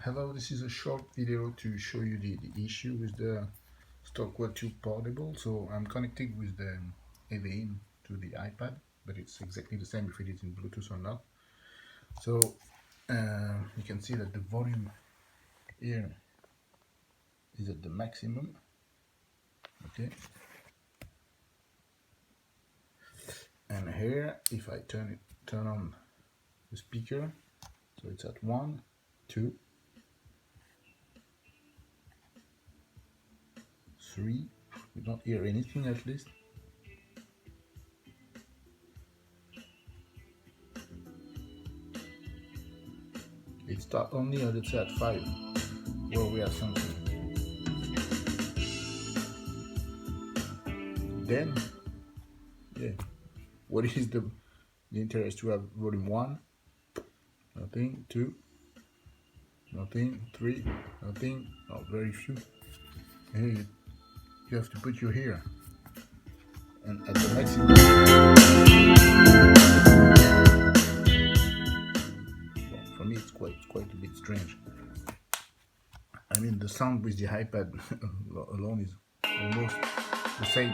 Hello, this is a short video to show you the issue with the Stockwell Tube Portable. So I'm connected with the AV in to the iPad, but it's exactly the same if it is in Bluetooth or not. So you can see that the volume here is at the maximum. Okay, and here if I turn on the speaker, so it's at 1, 2, 3. We don't hear anything at least. It starts only, let's say, at 5, where we have something. Then, yeah, what is the interest to have volume 1? Nothing. 2, nothing. 3, nothing. Oh, very few. Here you have to put your ear, and at the maximum. Well, for me, it's quite a bit strange. I mean, the sound with the iPad alone is almost the same.